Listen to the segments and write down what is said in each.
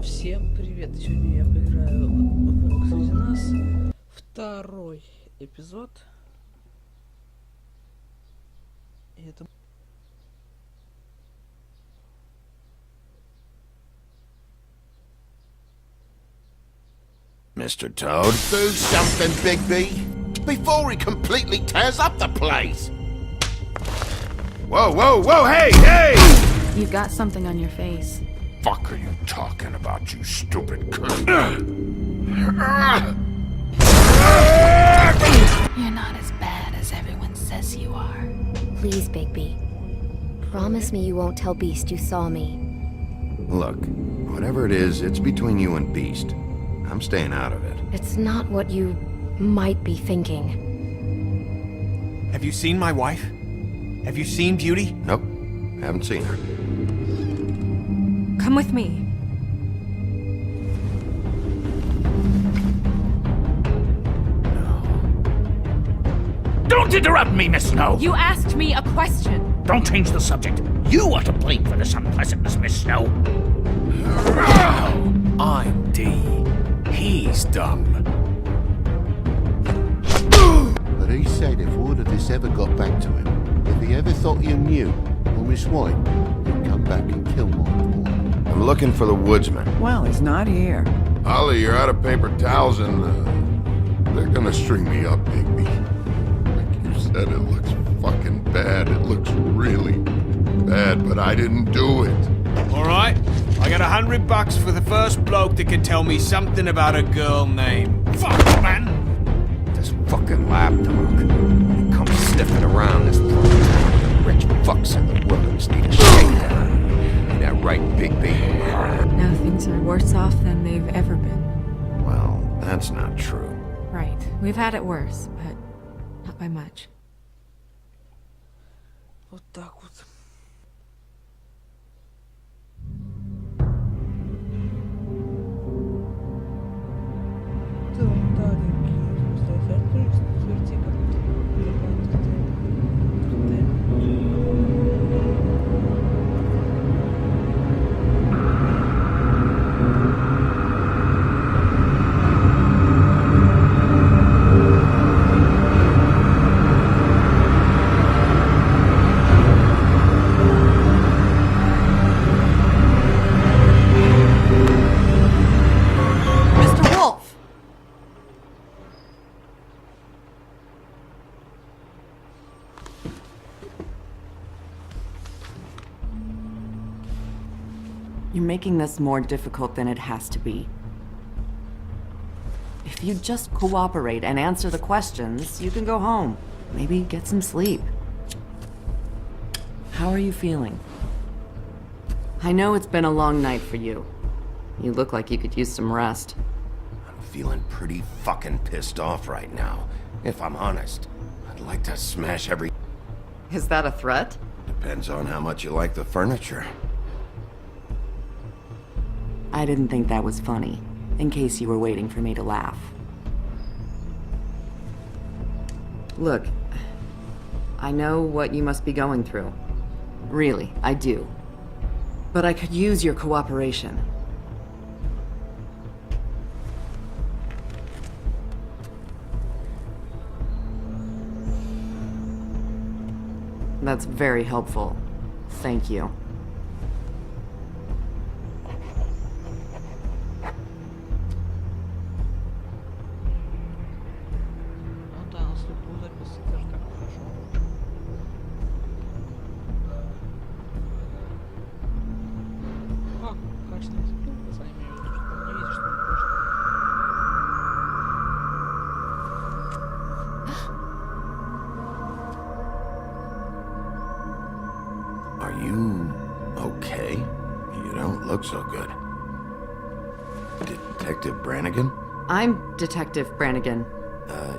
Всем привет! Сегодня я поиграю в Волк среди нас. Второй эпизод. И это... Mr. Toad, do something, Bigby, before he completely tears up the place! Whoa, whoa, whoa, hey, hey! You've got something on your face. Fuck are you talking about, you stupid cunt? You're not as bad as everyone says you are. Please, Bigby. Promise me you won't tell Beast you saw me. Look, whatever it is, it's between you and Beast. I'm staying out of it. It's not what you might be thinking. Have you seen my wife? Have you seen Beauty? Nope, haven't seen her. Come with me. Don't interrupt me, Miss Snow! You asked me a question. Don't change the subject. You are to blame for this unpleasantness, Miss Snow. I'm D. He's dumb. But he said if word of this ever got back to him, if he ever thought you knew, or Miss White, he'd come back and kill my boy. I'm looking for the woodsman. Well, he's not here. Ollie, you're out of paper towels and, they're gonna string me up, Bigby. Like you said, it looks fucking bad. It looks really bad, but I didn't do it. Alright, I got $100 for the first bloke that can tell me something about a girl named... Fuck, man! This fucking lapdog. He comes sniffing around this place. The rich fucks in the wilderness need a shakedown. Ain't that right, Bigby? Now things are worse off than they've ever been. Well, that's not true. Right. We've had it worse, but not by much. Вот так вот. You're making this more difficult than it has to be. If you just cooperate and answer the questions, you can go home. Maybe get some sleep. How are you feeling? I know it's been a long night for you. You look like you could use some rest. I'm feeling pretty fucking pissed off right now. If I'm honest, I'd like to smash every... Is that a threat? Depends on how much you like the furniture. I didn't think that was funny, in case you were waiting for me to laugh. Look, I know what you must be going through. Really, I do. But I could use your cooperation. That's very helpful. Thank you. Ну да, на слепую запись тоже так хорошо. Как? Качественный язык, пацаны, имею в виду, что не видишь, что он пишет. Are you okay? You don't look so good. Detective Brannigan? I'm Detective Brannigan.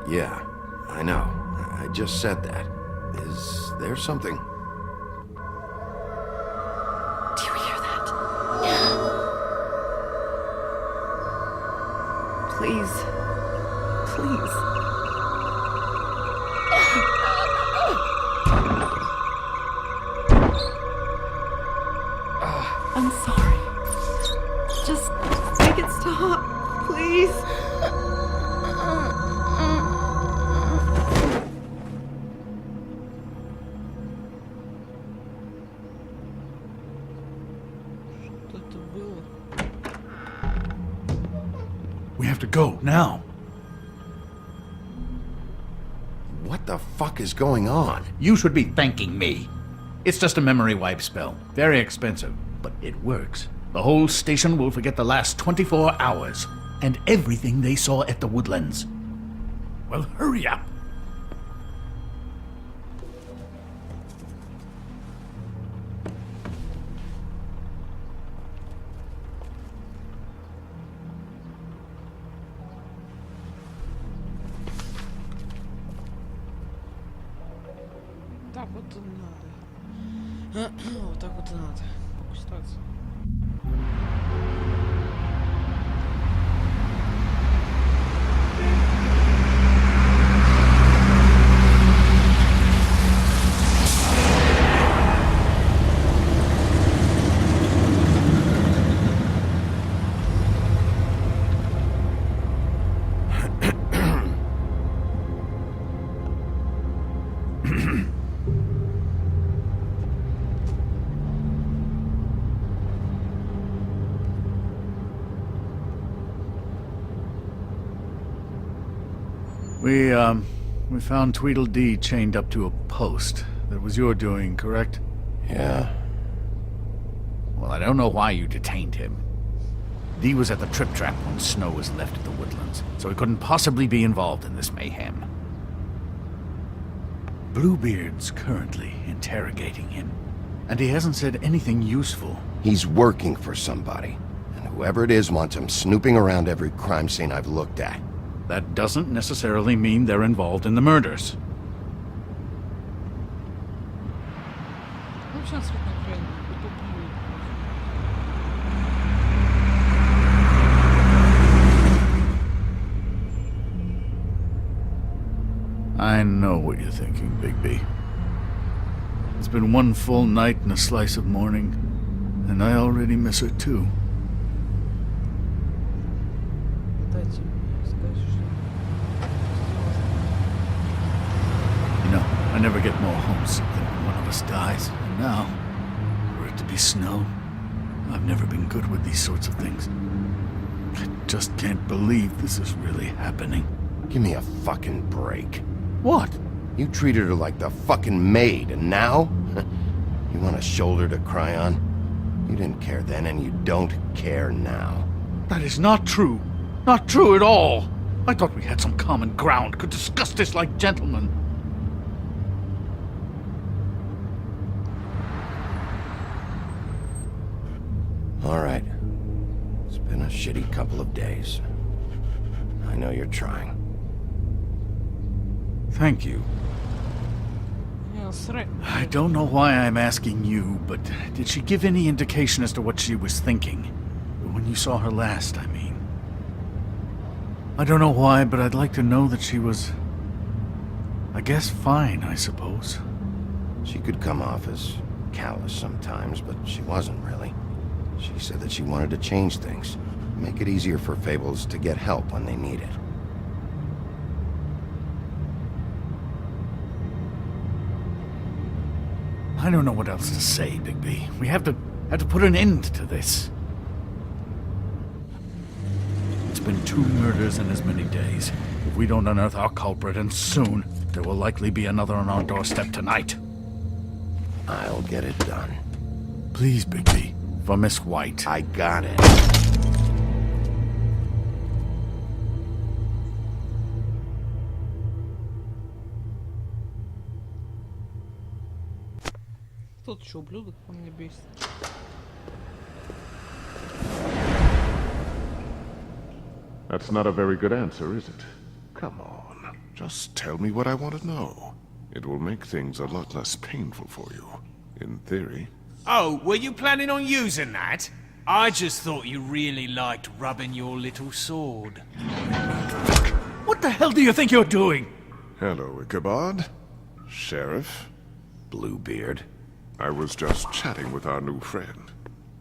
Yeah, I know. I just said that. Is there something? Do you hear that? Please. Please. I'm sorry. Just Stop, please. Что это было? We have to go, now. What the fuck is going on? You should be thanking me. It's just a memory wipe spell. Very expensive, but it works. The whole station will forget the last 24 hours, and everything they saw at the Woodlands. Well, hurry up. Так вот и надо. Вот так вот и надо. Фокусироваться. We found Tweedledee chained up to a post. That was your doing, correct? Yeah. Well, I don't know why you detained him. Dee was at the Trip Trap when Snow was left at the Woodlands, so he couldn't possibly be involved in this mayhem. Bluebeard's currently interrogating him, and he hasn't said anything useful. He's working for somebody, and whoever it is wants him snooping around every crime scene I've looked at. That doesn't necessarily mean they're involved in the murders. Ну, сейчас вот например, утоплю. I know what you're thinking, Bigby. It's been one full night and a slice of morning, and I already miss her too. Дайте мне сказать, что... You know, I never get more homesick than when one of us dies. And now, for it to be Snow, I've never been good with these sorts of things. I just can't believe this is really happening. Give me a fucking break. What? You treated her like the fucking maid, and now? You want a shoulder to cry on? You didn't care then, and you don't care now. That is not true. Not true at all. I thought we had some common ground, could discuss this like gentlemen. All right. It's been a shitty couple of days. I know you're trying. Thank you. Я срать. I don't know why I'm asking you, but did she give any indication as to what she was thinking? When you saw her last, I mean. I don't know why, but I'd like to know that she was... I guess fine, I suppose. She could come off as callous sometimes, but she wasn't really. She said that she wanted to change things, make it easier for Fables to get help when they need it. I don't know what else to say, Bigby. We have to put an end to this. It's been 2 murders in as many days. If we don't unearth our culprit, and soon, there will likely be another on our doorstep tonight. I'll get it done. Please, Bigby. For Miss White. I got it. Тот еще ублюдок, он меня бесит. That's not a very good answer, is it? Come on. Just tell me what I want to know. It will make things a lot less painful for you. In theory. Oh, were you planning on using that? I just thought you really liked rubbing your little sword. What the hell do you think you're doing? Hello, Ichabod. Sheriff. Bluebeard. I was just chatting with our new friend.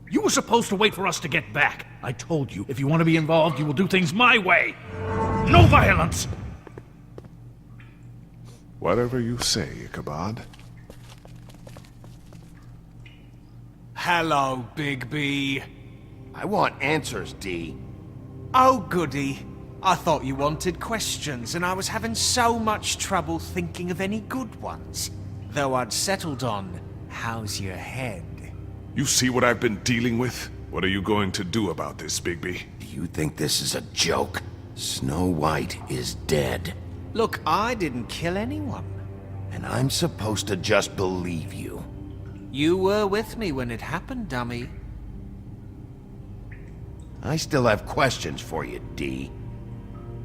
You were supposed to wait for us to get back. I told you, if you want to be involved, you will do things my way. No violence! Whatever you say, Ichabod. Hello, Big B. I want answers, D. Oh, goody. I thought you wanted questions, and I was having so much trouble thinking of any good ones. Though I'd settled on, how's your head? You see what I've been dealing with? What are you going to do about this, Bigby? Do you think this is a joke? Snow White is dead. Look, I didn't kill anyone. And I'm supposed to just believe you. You were with me when it happened, dummy. I still have questions for you, D.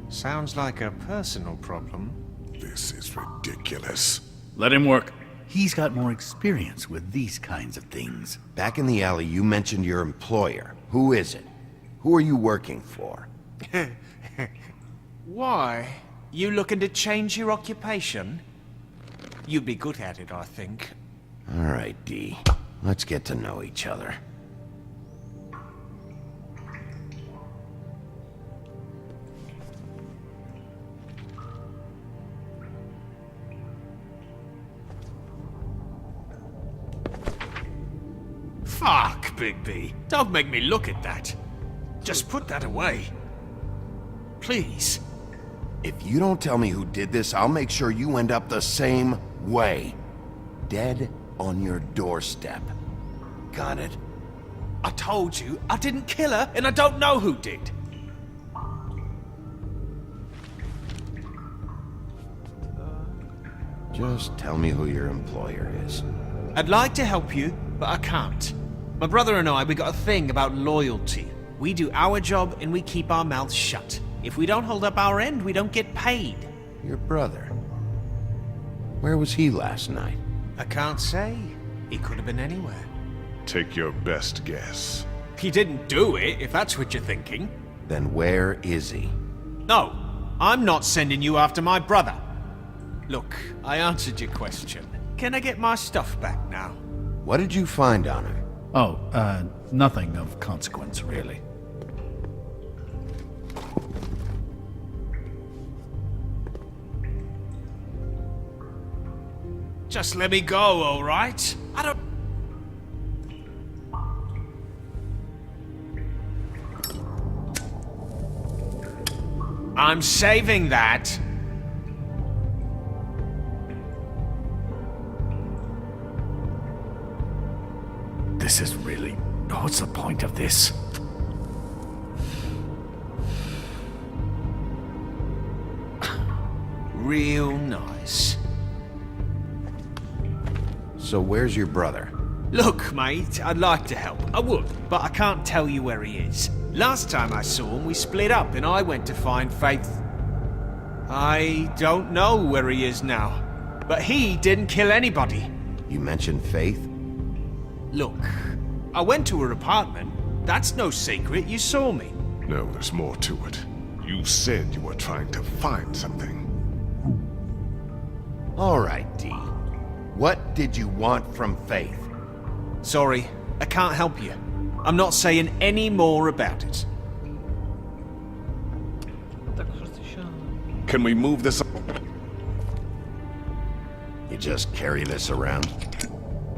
Sounds like a personal problem. This is ridiculous. Let him work. He's got more experience with these kinds of things. Back in the alley, you mentioned your employer. Who is it? Who are you working for? Why? You looking to change your occupation? You'd be good at it, I think. All right, D. Let's get to know each other. Fuck, Bigby. Don't make me look at that. Just put that away. Please. If you don't tell me who did this, I'll make sure you end up the same way. Dead on your doorstep. Got it? I told you, I didn't kill her, and I don't know who did. Just tell me who your employer is. I'd like to help you, but I can't. My brother and I, we got a thing about loyalty. We do our job and we keep our mouths shut. If we don't hold up our end, we don't get paid. Your brother? Where was he last night? I can't say. He could have been anywhere. Take your best guess. He didn't do it, if that's what you're thinking. Then where is he? No, I'm not sending you after my brother. Look, I answered your question. Can I get my stuff back now? What did you find on him? Oh, nothing of consequence, really. Just let me go, all right? I don't... I'm saving that. This is really... What's the point of this? Real nice. So where's your brother? Look, mate, I'd like to help. I would, but I can't tell you where he is. Last time I saw him, we split up and I went to find Faith. I don't know where he is now, but he didn't kill anybody. You mentioned Faith? Look, I went to her apartment. That's no secret, you saw me. No, there's more to it. You said you were trying to find something. All right, D. What did you want from Faith? Sorry, I can't help you. I'm not saying any more about it. Can we move this up? You just carry this around?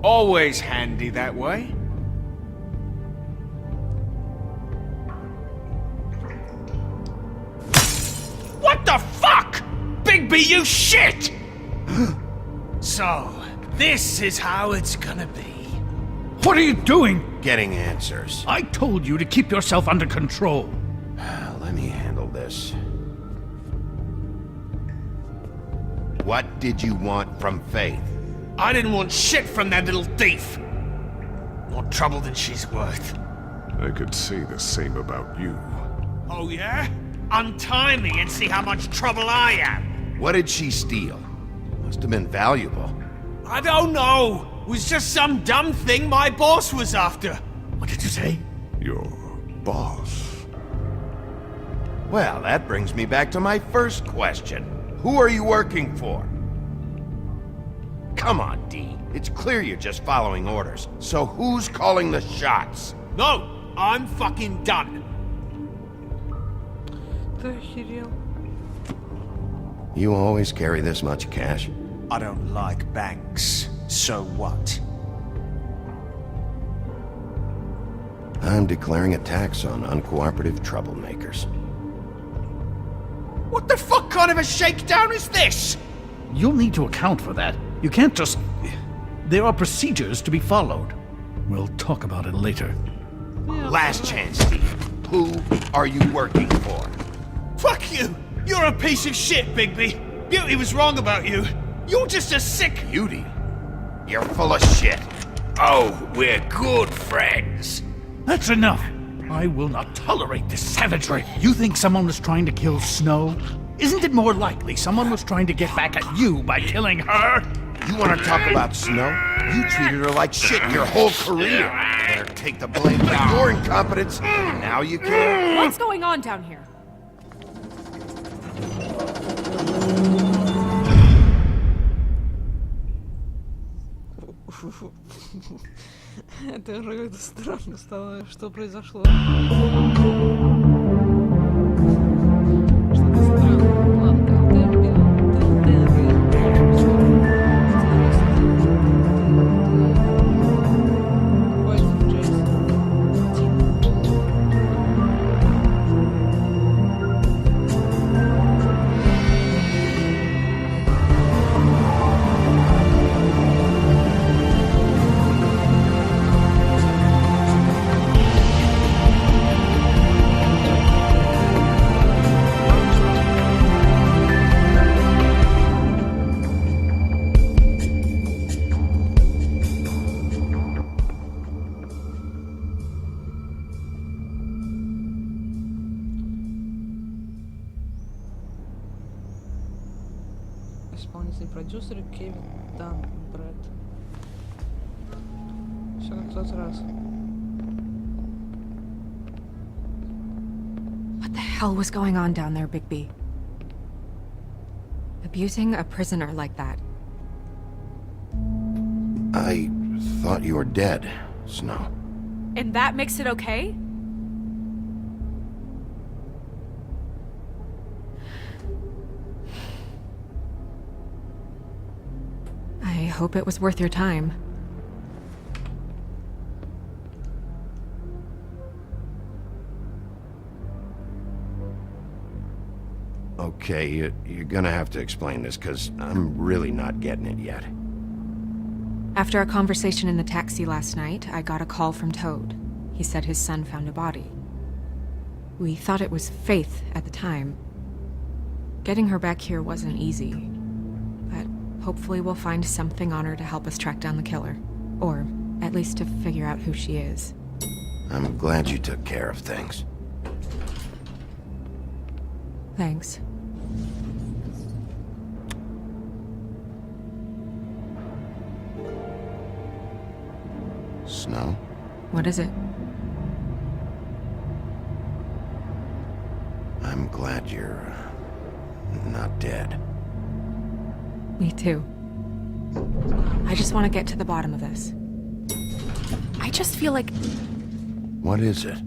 Always handy that way. What the fuck? Bigby, you shit! So, this is how it's gonna be. What are you doing? Getting answers. I told you to keep yourself under control. Let me handle this. What did you want from Faith? I didn't want shit from that little thief. More trouble than she's worth. I could say the same about you. Oh yeah? Untie me and see how much trouble I am. What did she steal? Must have been valuable. I don't know. It was just some dumb thing my boss was after. What did you say? Your boss. Well, that brings me back to my first question. Who are you working for? Come on, D. It's clear you're just following orders. So who's calling the shots? No, I'm fucking done. Ты охерел. You always carry this much cash? I don't like banks. So what? I'm declaring a tax on uncooperative troublemakers. What the fuck kind of a shakedown is this? You'll need to account for that. You can't just... There are procedures to be followed. We'll talk about it later. Last chance, Steve. Who are you working for? Fuck you! You're a piece of shit, Bigby! Beauty was wrong about you. You're just a sick... Beauty? You're full of shit. Oh, we're good friends. That's enough. I will not tolerate this savagery. You think someone was trying to kill Snow? Isn't it more likely someone was trying to get back at you by killing her? You want to talk about Snow? You treated her like shit your whole career. Better take the blame for your incompetence. Now you care? What's going on down here? Это уже как-то странно стало. Что произошло? Что-то странно. Ладно, исполнительный продюсер Кевин Дан Брэд. Все как в тот раз. What the hell was going on down there, Bigby? Abusing a prisoner like that. I thought you were dead, Snow. And that makes it okay? I hope it was worth your time. Okay, you're gonna have to explain this, because I'm really not getting it yet. After a conversation in the taxi last night, I got a call from Toad. He said his son found a body. We thought it was Faith at the time. Getting her back here wasn't easy, but hopefully we'll find something on her to help us track down the killer. Or at least to figure out who she is. I'm glad you took care of things. Thanks. Snow? What is it? I'm glad you're not dead. Me too. I just want to get to the bottom of this. I just feel like... What is it?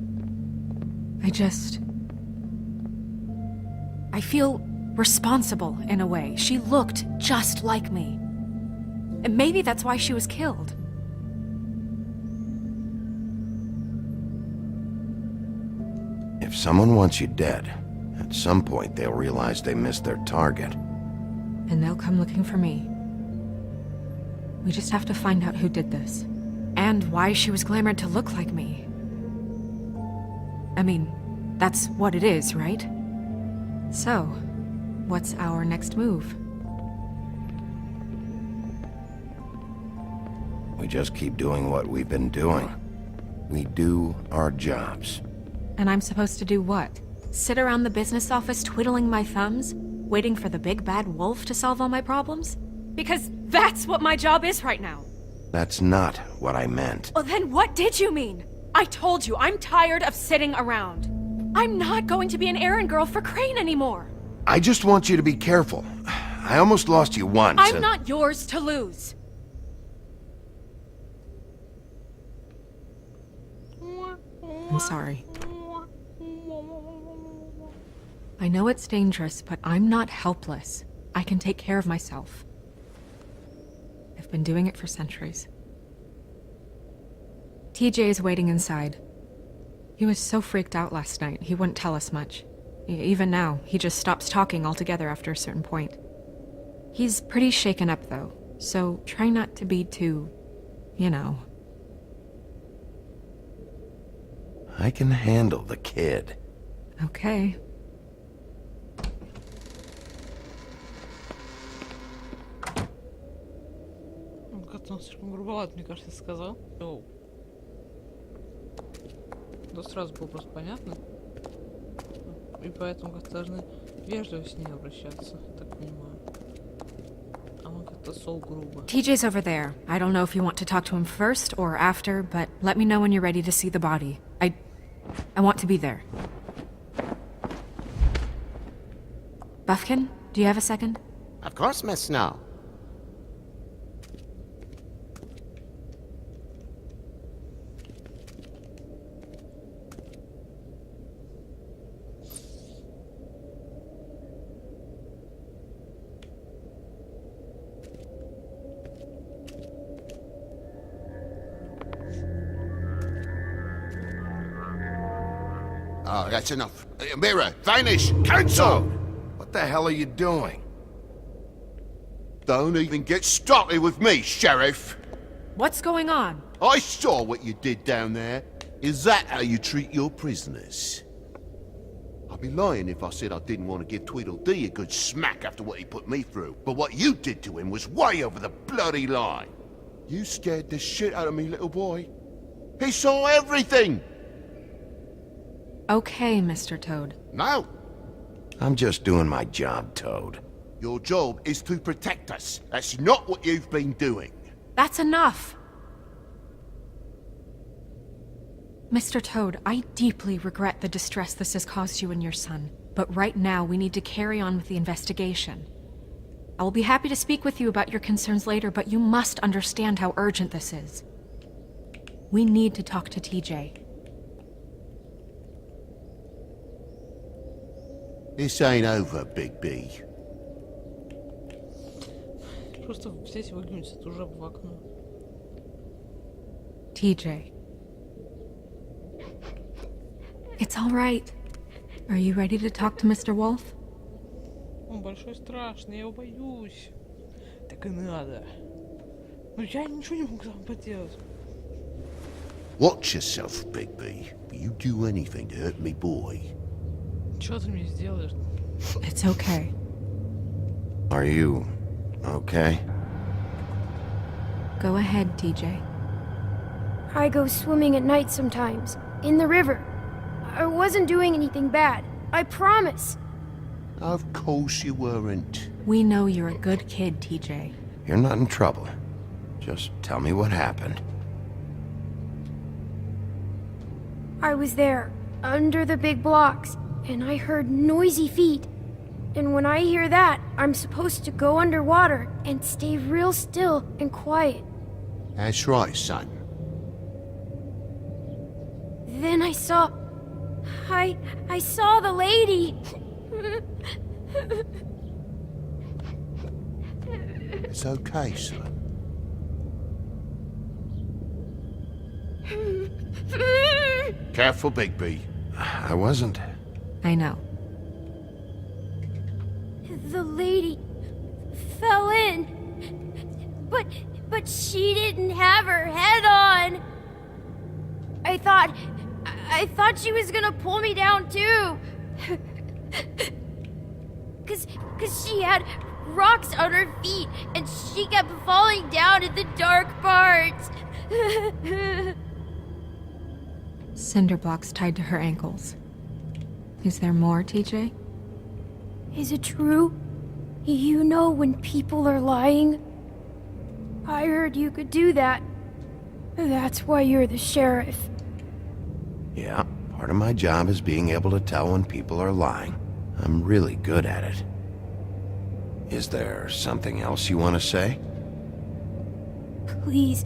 I feel responsible in a way. She looked just like me. And maybe that's why she was killed. If someone wants you dead, at some point they'll realize they missed their target. And they'll come looking for me. We just have to find out who did this. And why she was glamored to look like me. I mean, that's what it is, right? So, what's our next move? We just keep doing what we've been doing. We do our jobs. And I'm supposed to do what? Sit around the business office twiddling my thumbs? Waiting for the big bad wolf to solve all my problems? Because that's what my job is right now. That's not what I meant. Well, then what did you mean? I told you, I'm tired of sitting around. I'm not going to be an errand girl for Crane anymore. I just want you to be careful. I almost lost you once. I'm not yours to lose. I'm sorry. I know it's dangerous, but I'm not helpless. I can take care of myself. I've been doing it for centuries. TJ is waiting inside. He was so freaked out last night, he wouldn't tell us much. Even now, he just stops talking altogether after a certain point. He's pretty shaken up, though, so try not to be too, you know. I can handle the kid. Okay. Как-то он слишком грубовато, мне кажется, сказал. Оу. Да сразу было просто понятно. И поэтому как-то должны вежливо с ней обращаться, я так понимаю. А он как-то сол грубо. TJ's over there. I don't know if you want to talk to him first or after, but let me know when you're ready to see the body. I want to be there. Buffkin, do you have a second? Of course, Miss Snow. Oh, that's enough. Mirror, vanish! Cancel! What the hell are you doing? Don't even get started with me, Sheriff! What's going on? I saw what you did down there. Is that how you treat your prisoners? I'd be lying if I said I didn't want to give Tweedledee a good smack after what he put me through. But what you did to him was way over the bloody line. You scared the shit out of me, little boy. He saw everything! Okay, Mr. Toad. No! I'm just doing my job, Toad. Your job is to protect us. That's not what you've been doing. That's enough! Mr. Toad, I deeply regret the distress this has caused you and your son. But right now, we need to carry on with the investigation. I will be happy to speak with you about your concerns later, but you must understand how urgent this is. We need to talk to TJ. This ain't over, Big B. Просто взять и выглянуть эту жабу в окно. TJ. It's all right. Are you ready to talk to Mr. Wolf? Он большой страшный, я его боюсь. Так и надо. Но я ничего не могу там поделать. Watch yourself, Big B. You do anything to hurt me, boy. Что ты мне сделаешь? It's okay. Are you okay? Go ahead, TJ. I go swimming at night sometimes, in the river. I wasn't doing anything bad. I promise. Of course you weren't. We know you're a good kid, TJ. You're not in trouble. Just tell me what happened. I was there, under the big blocks, and I heard noisy feet. And when I hear that, I'm supposed to go underwater and stay real still and quiet. That's right, son. Then I saw the lady. It's okay, son. Careful, Bigby. I wasn't. I know. The lady fell in. But she didn't have her head on. I thought she was gonna pull me down too. Cause she had rocks on her feet and she kept falling down in the dark parts. Cinder blocks tied to her ankles. Is there more, TJ? Is it true? You know when people are lying? I heard you could do that. That's why you're the sheriff. Yeah, part of my job is being able to tell when people are lying. I'm really good at it. Is there something else you want to say? Please,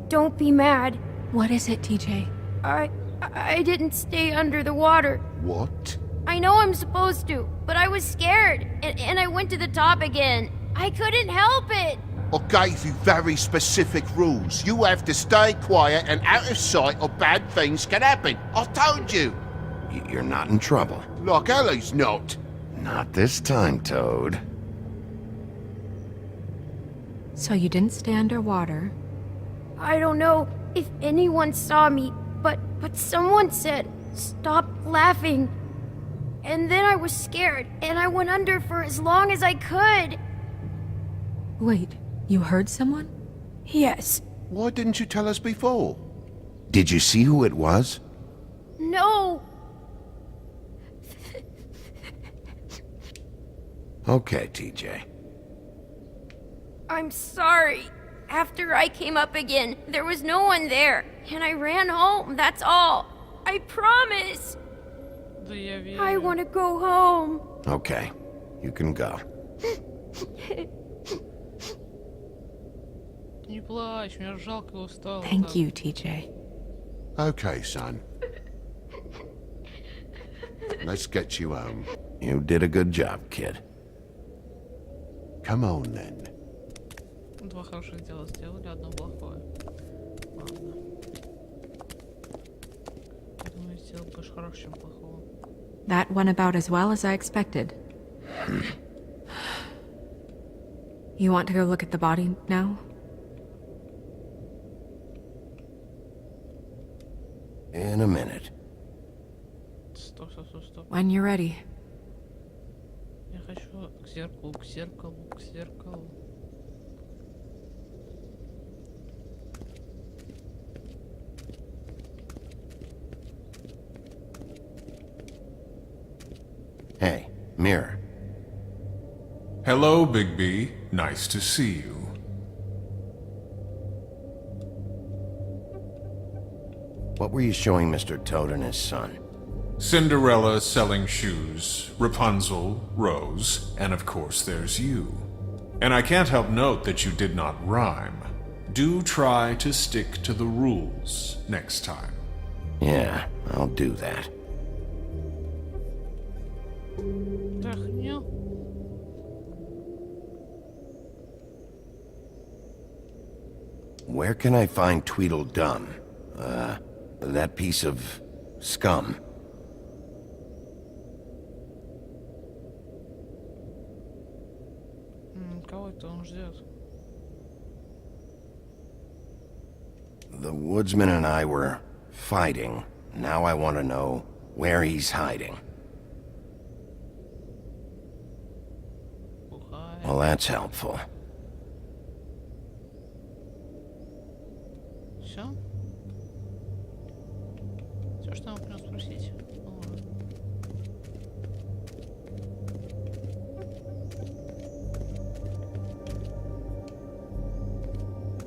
don't be mad. What is it, TJ? I didn't stay under the water. What? I know I'm supposed to, but I was scared, and I went to the top again. I couldn't help it. I gave you very specific rules. You have to stay quiet and out of sight or bad things can happen. I told you. You're not in trouble. Like Ellie's not. Not this time, Toad. So you didn't stay underwater. I don't know if anyone saw me, but someone said, "Stop laughing." And then I was scared, and I went under for as long as I could. Wait, you heard someone? Yes. Why didn't you tell us before? Did you see who it was? No. Okay, TJ. I'm sorry. After I came up again, there was no one there, and I ran home, that's all. I promise. Да я верю. I want to go home. Okay, you can go. Не плачь, мне жалко его стало. Thank you, TJ. Okay, son. Let's get you home. You did a good job, kid. Come on, then. Два хороших дела сделали, одно плохое. Ладно. Я думаю, сделал больше хорошего, чем плохого. That went about as well as I expected. You want to go look at the body now? In a minute. Стоп. When you're ready. Я хочу к зеркалу. Hey, mirror. Hello, Big B. Nice to see you. What were you showing Mr. Toad and his son? Cinderella selling shoes, Rapunzel, Rose, and of course there's you. And I can't help note that you did not rhyme. Do try to stick to the rules next time. Yeah, I'll do that. Да охренел? Where can I find Tweedledum? That piece of scum. Кого это он ждет? The woodsman and I were fighting. Now I want to know where he's hiding. Well, that's helpful. Все? Все, что я могу спросить.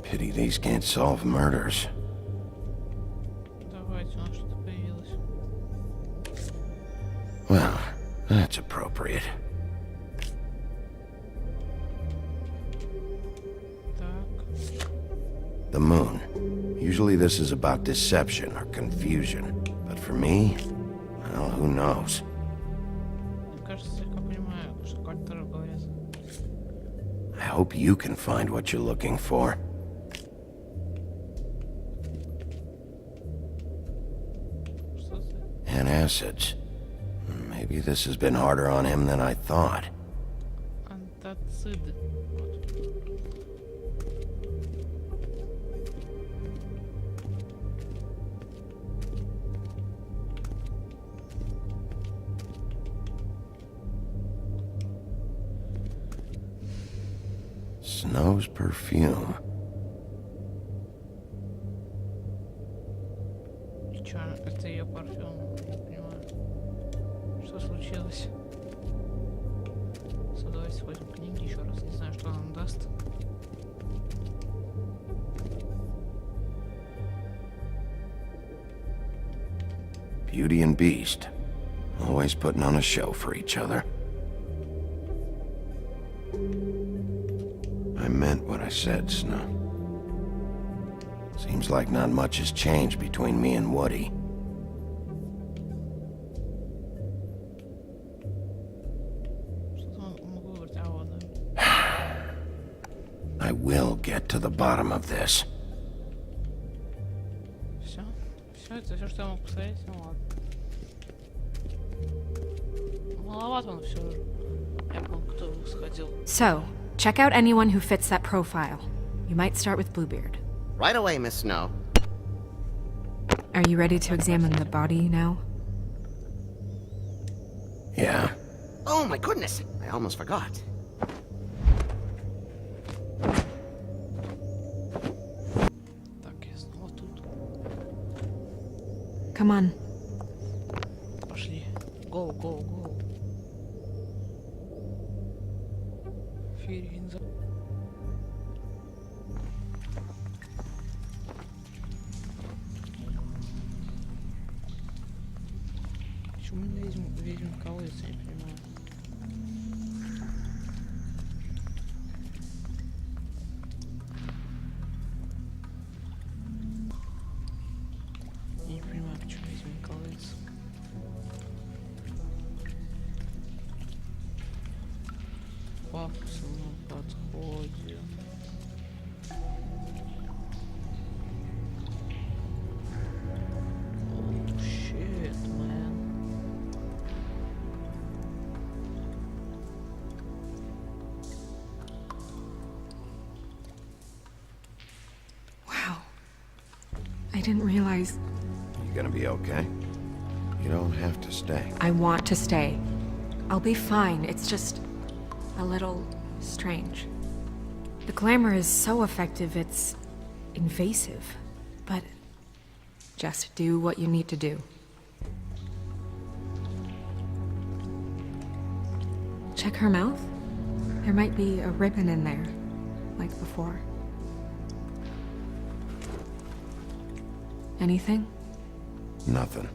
Pity these can't solve murders. Давайте, у нас что-то появилось. Well, that's appropriate. Так. The moon. Usually this is about deception or confusion. But for me, well, who knows? Мне кажется, слегка понимаю, что Картер говорит. I hope you can find what you're looking for. Что это? Antacids. Maybe this has been harder on him than I thought. Антацид. Вот. Snow's perfume. И чё, это ее парфюм? Не понимаю. Что случилось? Давайте сходим к книге еще раз. Не знаю, что она нам даст. Beauty and Beast. Always putting on a show for each other. I meant what I said, Snow. Seems like not much has changed between me and Woody. will get to the bottom of this. Все? Все, это все, что я мог посмотреть? Ну ладно. Маловато он все же. Я помню, кто сходил. So, check out anyone who fits that profile. You might start with Bluebeard. Right away, Miss Snow. Are you ready to examine the body now? Yeah. Oh my goodness! I almost forgot. Так, я снова тут. Come on. Пошли. Go, go, go. Феринза. Почему мы ведьм колодец, я не понимаю. Я не понимаю, почему ведьм колодец. К пафосному подходе. Oh shit, man. Wow. I didn't realize. You gonna be okay? You don't have to stay. I want to stay. I'll be fine. It's just a little strange. The glamour is so effective, it's invasive. But just do what you need to do. Check her mouth. There might be a ribbon in there, like before. Anything? Nothing.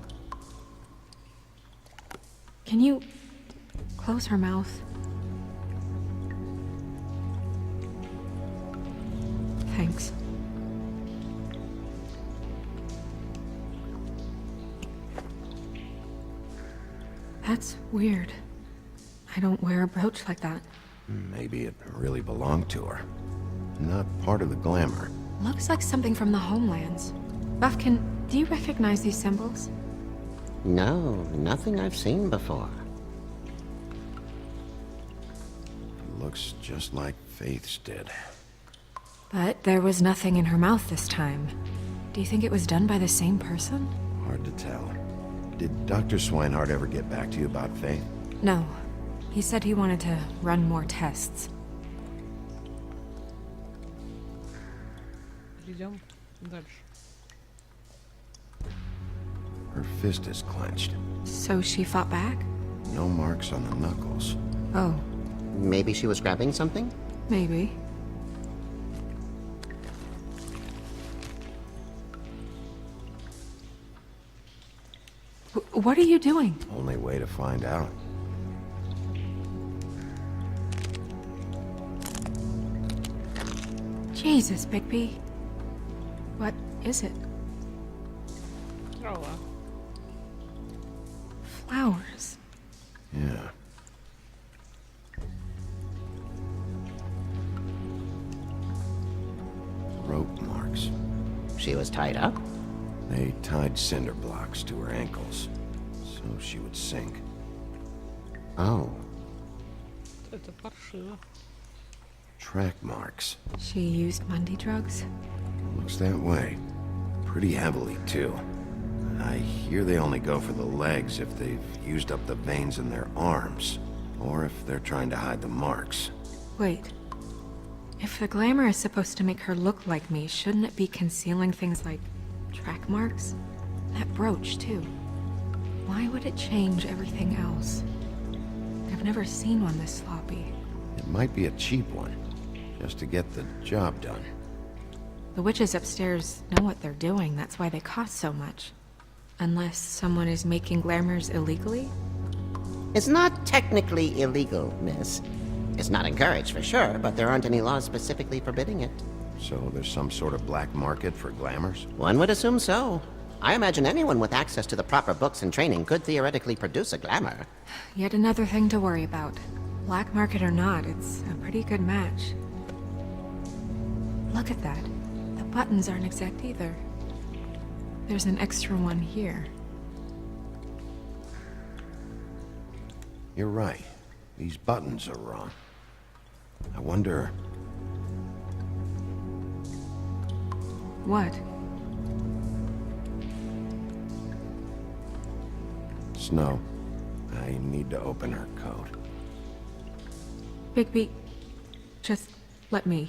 Can you close her mouth? Thanks. That's weird. I don't wear a brooch like that. Maybe it really belonged to her. Not part of the glamour. Looks like something from the homelands. Buffkin, do you recognize these symbols? No, nothing I've seen before. Looks just like Faith's did. But there was nothing in her mouth this time. Do you think it was done by the same person? Hard to tell. Did Dr. Swinehart ever get back to you about Faith? No. He said he wanted to run more tests. Идем дальше. Her fist is clenched. So she fought back? No marks on the knuckles. Oh, Maybe she was grabbing something? maybe. What are you doing? Only way to find out. Jesus, Bigby. What is it? Трава. Flowers. Yeah. Rope marks. She was tied up? They tied cinder blocks to her ankles, so she would sink. Oh. Это паршиво. Track marks. She used Mundy drugs? Looks that way. Pretty heavily, too. I hear they only go for the legs if they've used up the veins in their arms, or if they're trying to hide the marks. Wait. If the glamour is supposed to make her look like me, shouldn't it be concealing things like track marks? That brooch, too. Why would it change everything else? I've never seen one this sloppy. It might be a cheap one, just to get the job done. The witches upstairs know what they're doing, that's why they cost so much. Unless someone is making glamours illegally? It's not technically illegal, miss. It's not encouraged for sure, but there aren't any laws specifically forbidding it. So there's some sort of black market for glamours? One would assume so. I imagine anyone with access to the proper books and training could theoretically produce a glamour. Yet another thing to worry about. Black market or not, it's a pretty good match. Look at that. The buttons aren't exact either. There's an extra one here. You're right. These buttons are wrong. I wonder... What? Snow, I need to open her code. Bigby, just let me.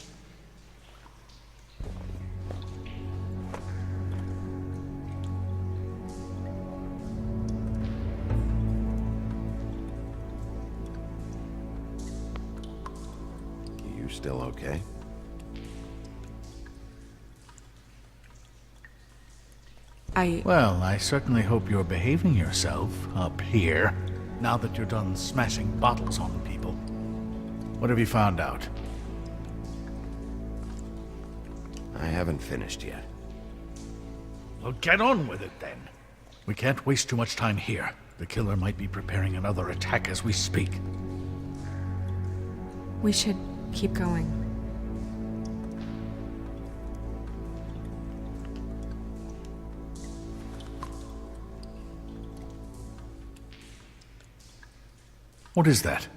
You still okay? Well, I certainly hope you're behaving yourself up here, now that you're done smashing bottles on people. What have you found out? I haven't finished yet. Well, get on with it then. We can't waste too much time here. The killer might be preparing another attack as we speak. We should keep going. What is that?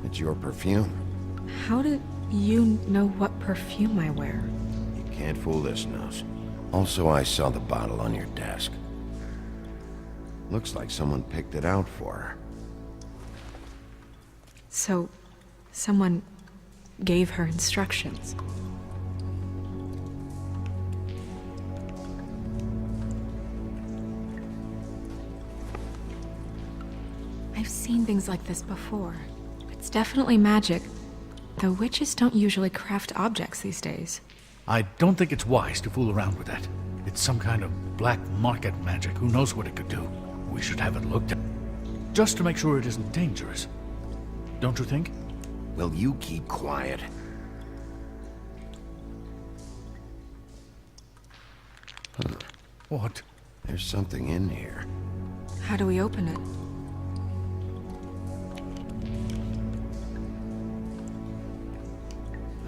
It's your perfume. How did you know what perfume I wear? You can't fool this nose. Also, I saw the bottle on your desk. Looks like someone picked it out for her. So, someone gave her instructions. I've seen things like this before. It's definitely magic, though witches don't usually craft objects these days. I don't think it's wise to fool around with that. It's some kind of black market magic. Who knows what it could do? We should have it looked at, just to make sure it isn't dangerous. Don't you think? Will you keep quiet? Huh. What? There's something in here. How do we open it?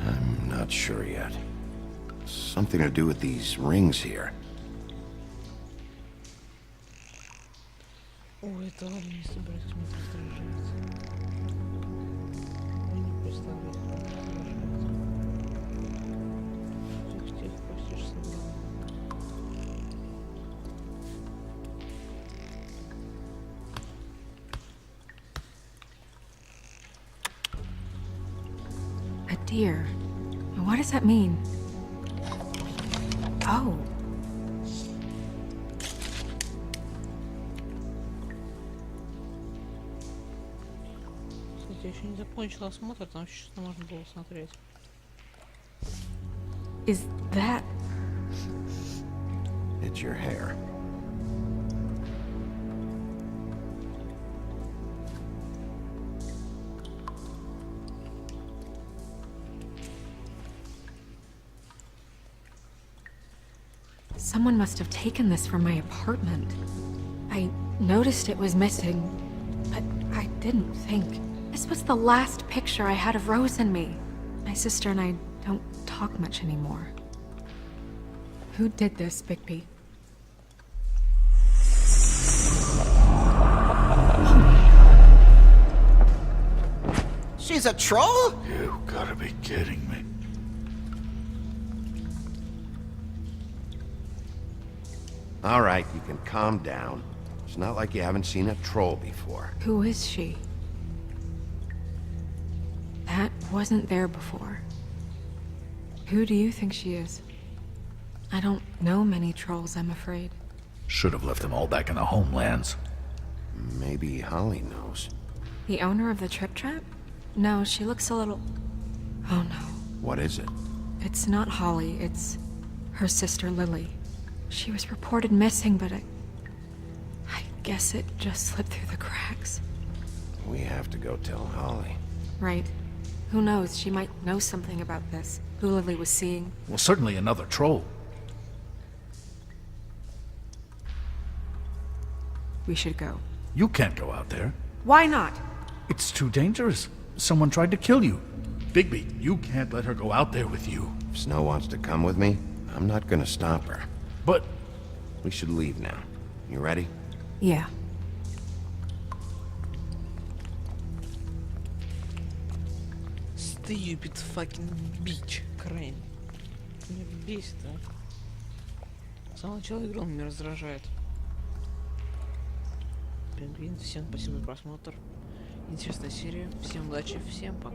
I'm not sure yet. Something to do with these rings here. Ой, это ладно, не собираюсь меня раздражать. Не представляю, как раздражать. Тихо, простишь собрал. A deer. What does that mean? Oh. Кстати, я еще не закончила осмотр, там еще что-то можно было смотреть. Is that... It's your hair. Someone must have taken this from my apartment. I noticed it was missing, but I didn't think. This was the last picture I had of Rose and me. My sister and I don't talk much anymore. Who did this, Bigby? She's a troll? You gotta be kidding me. All right, you can calm down. It's not like you haven't seen a troll before. Who is she? That wasn't there before. Who do you think she is? I don't know many trolls, I'm afraid. Should have left them all back in the homelands. Maybe Holly knows. The owner of the Trip Trap? No, she looks a little... Oh no. What is it? It's not Holly, it's her sister Lily. She was reported missing, but I guess it just slipped through the cracks. We have to go tell Holly. Right. Who knows, she might know something about this. Who Lily was seeing. Well, certainly another troll. We should go. You can't go out there. Why not? It's too dangerous. Someone tried to kill you. Bigby, you can't let her go out there with you. If Snow wants to come with me, I'm not gonna stop her. But... We should leave now. You ready? Yeah. Stupid fucking bitch, Крейн. Меня бесит, а. С самого начала игры он меня раздражает. Пингвин, всем спасибо за просмотр. Интересная серия. Всем удачи, всем пока.